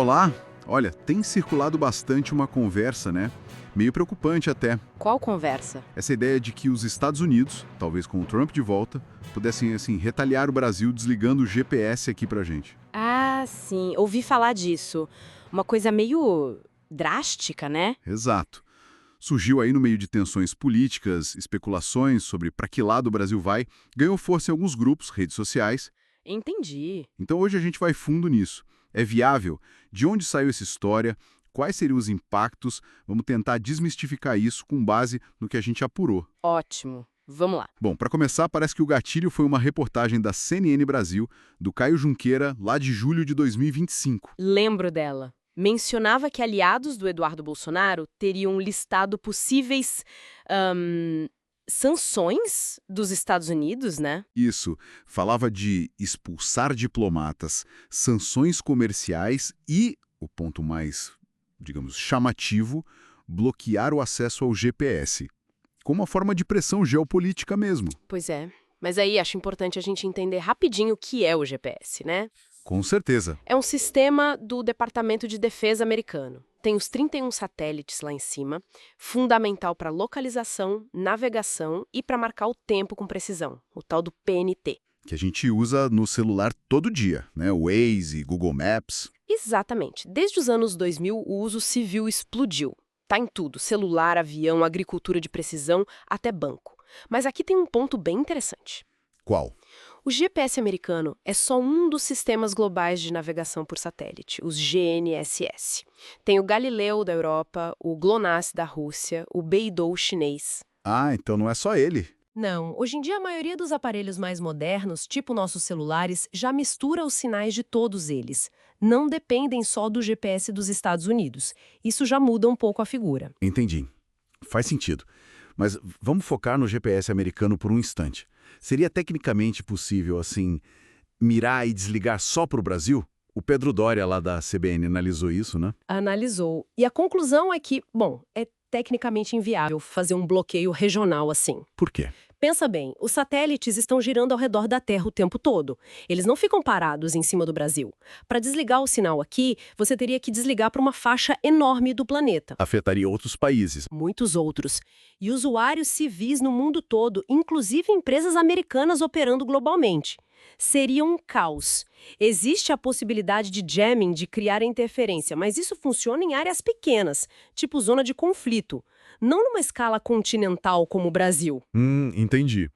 Olá! Olha, tem circulado bastante uma conversa, né? Meio preocupante até. Qual conversa? Essa ideia de que os Estados Unidos, talvez com o Trump de volta, pudessem, assim, retaliar o Brasil desligando o GPS aqui pra gente. Ah, sim, ouvi falar disso. Uma coisa meio drástica, né? Exato. Surgiu aí no meio de tensões políticas, especulações sobre para que lado o Brasil vai, ganhou força em alguns grupos, redes sociais. Entendi. Então hoje a gente vai fundo nisso. É viável? De onde saiu essa história? Quais seriam os impactos? Vamos tentar desmistificar isso com base no que a gente apurou. Ótimo. Vamos lá. Bom, para começar, parece que o gatilho foi uma reportagem da CNN Brasil, do Caio Junqueira, lá de julho de 2025. Lembro dela. Mencionava que aliados do Eduardo Bolsonaro teriam listado possíveis sanções dos Estados Unidos, né? Isso, falava de expulsar diplomatas, sanções comerciais e, o ponto mais, digamos, chamativo, bloquear o acesso ao GPS, como uma forma de pressão geopolítica mesmo. Pois é. Mas aí acho importante a gente entender rapidinho o que é o GPS, né? Com certeza. É um sistema do Departamento de Defesa americano. Tem os 31 satélites lá em cima, fundamental para localização, navegação e para marcar o tempo com precisão, o tal do PNT. Que a gente usa no celular todo dia, né? O Waze, Google Maps. Exatamente. Desde os anos 2000, o uso civil explodiu. Tá em tudo, celular, avião, agricultura de precisão, até banco. Mas aqui tem um ponto bem interessante. Qual? O GPS americano é só um dos sistemas globais de navegação por satélite, os GNSS. Tem o Galileu da Europa, o GLONASS da Rússia, o Beidou chinês. Ah, então não é só ele. Não, hoje em dia a maioria dos aparelhos mais modernos, tipo nossos celulares, já mistura os sinais de todos eles. Não dependem só do GPS dos Estados Unidos. Isso já muda um pouco a figura. Entendi. Faz sentido. Mas vamos focar no GPS americano por um instante. Seria tecnicamente possível, assim, mirar e desligar só para o Brasil? O Pedro Doria, lá da CBN, analisou isso, né? Analisou. E a conclusão é que, bom, é tecnicamente inviável fazer um bloqueio regional assim. Por quê? Pensa bem, os satélites estão girando ao redor da Terra o tempo todo. Eles não ficam parados em cima do Brasil. Para desligar o sinal aqui, você teria que desligar para uma faixa enorme do planeta. Afetaria outros países. Muitos outros. E usuários civis no mundo todo, inclusive empresas americanas operando globalmente. Seria um caos. Existe a possibilidade de jamming, de criar interferência, mas isso funciona em áreas pequenas, tipo zona de conflito. Não numa escala continental como o Brasil. Entendi.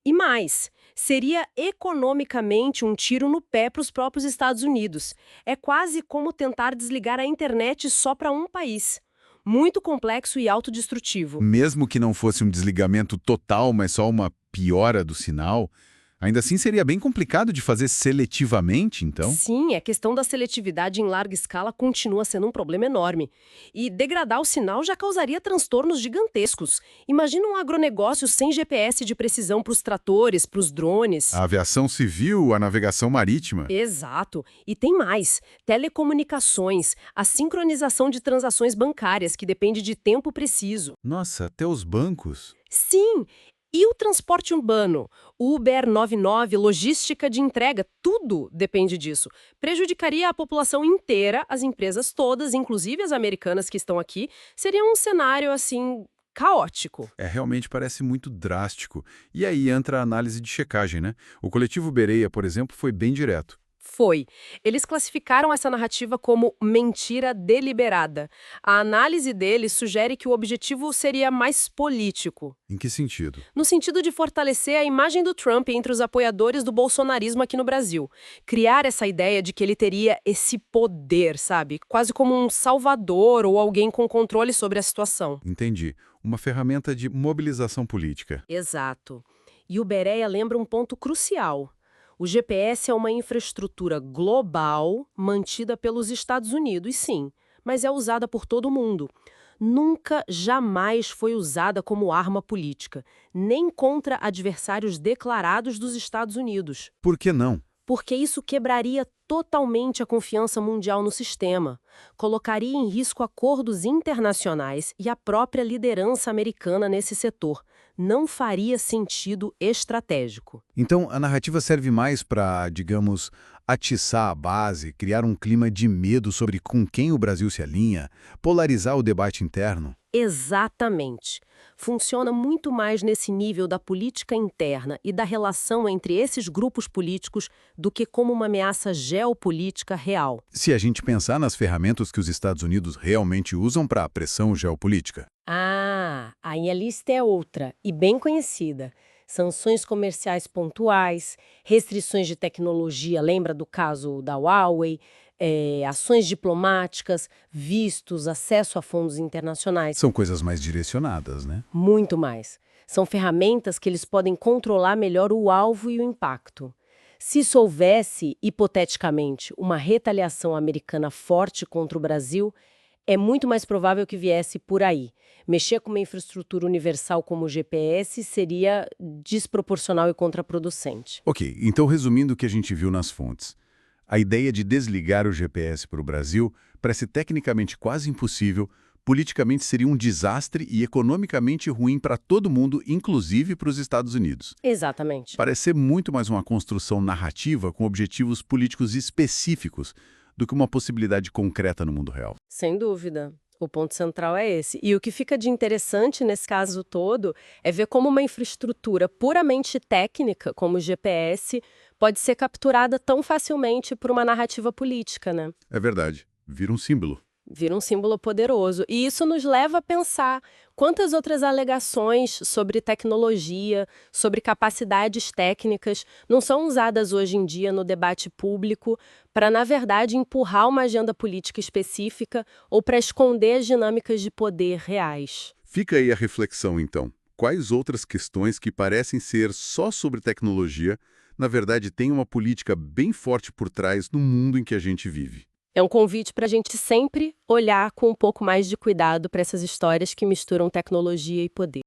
E mais, seria economicamente um tiro no pé para os próprios Estados Unidos. É quase como tentar desligar a internet só para um país. Muito complexo e autodestrutivo. Mesmo que não fosse um desligamento total, mas só uma piora do sinal, ainda assim seria bem complicado de fazer seletivamente, então? Sim, a questão da seletividade em larga escala continua sendo um problema enorme. E degradar o sinal já causaria transtornos gigantescos. Imagina um agronegócio sem GPS de precisão para os tratores, para os drones. A aviação civil, a navegação marítima. Exato. E tem mais. Telecomunicações, a sincronização de transações bancárias, que depende de tempo preciso. Nossa, até os bancos. Sim! E o transporte urbano? Uber 99, logística de entrega, tudo depende disso. Prejudicaria a população inteira, as empresas todas, inclusive as americanas que estão aqui. Seria um cenário, assim, caótico. Realmente parece muito drástico. E aí entra a análise de checagem, né? O coletivo Bereia, por exemplo, foi bem direto. Foi. Eles classificaram essa narrativa como mentira deliberada. A análise deles sugere que o objetivo seria mais político. Em que sentido? No sentido de fortalecer a imagem do Trump entre os apoiadores do bolsonarismo aqui no Brasil. Criar essa ideia de que ele teria esse poder, sabe? Quase como um salvador ou alguém com controle sobre a situação. Entendi. Uma ferramenta de mobilização política. Exato. E o Bereia lembra um ponto crucial. O GPS é uma infraestrutura global mantida pelos Estados Unidos, sim, mas é usada por todo mundo. Nunca, jamais foi usada como arma política, nem contra adversários declarados dos Estados Unidos. Por que não? Porque isso quebraria totalmente a confiança mundial no sistema, colocaria em risco acordos internacionais e a própria liderança americana nesse setor. Não faria sentido estratégico. Então, a narrativa serve mais para, digamos, atiçar a base, criar um clima de medo sobre com quem o Brasil se alinha, polarizar o debate interno? Exatamente. Funciona muito mais nesse nível da política interna e da relação entre esses grupos políticos do que como uma ameaça geopolítica real. Se a gente pensar nas ferramentas que os Estados Unidos realmente usam para a pressão geopolítica. Aí a lista é outra e bem conhecida. Sanções comerciais pontuais, restrições de tecnologia, lembra do caso da Huawei, ações diplomáticas, vistos, acesso a fundos internacionais. São coisas mais direcionadas, né? Muito mais. São ferramentas que eles podem controlar melhor o alvo e o impacto. Se isso houvesse, hipoteticamente, uma retaliação americana forte contra o Brasil, é muito mais provável que viesse por aí. Mexer com uma infraestrutura universal como o GPS seria desproporcional e contraproducente. Ok, então resumindo o que a gente viu nas fontes. A ideia de desligar o GPS para o Brasil parece tecnicamente quase impossível, politicamente seria um desastre e economicamente ruim para todo mundo, inclusive para os Estados Unidos. Exatamente. Parece ser muito mais uma construção narrativa com objetivos políticos específicos do que uma possibilidade concreta no mundo real. Sem dúvida. O ponto central é esse. E o que fica de interessante nesse caso todo é ver como uma infraestrutura puramente técnica, como o GPS, pode ser capturada tão facilmente por uma narrativa política, né? É verdade. Vira um símbolo. Vira um símbolo poderoso. E isso nos leva a pensar quantas outras alegações sobre tecnologia, sobre capacidades técnicas não são usadas hoje em dia no debate público para, na verdade, empurrar uma agenda política específica ou para esconder as dinâmicas de poder reais. Fica aí a reflexão, então. Quais outras questões que parecem ser só sobre tecnologia, na verdade, têm uma política bem forte por trás no mundo em que a gente vive? É um convite para a gente sempre olhar com um pouco mais de cuidado para essas histórias que misturam tecnologia e poder.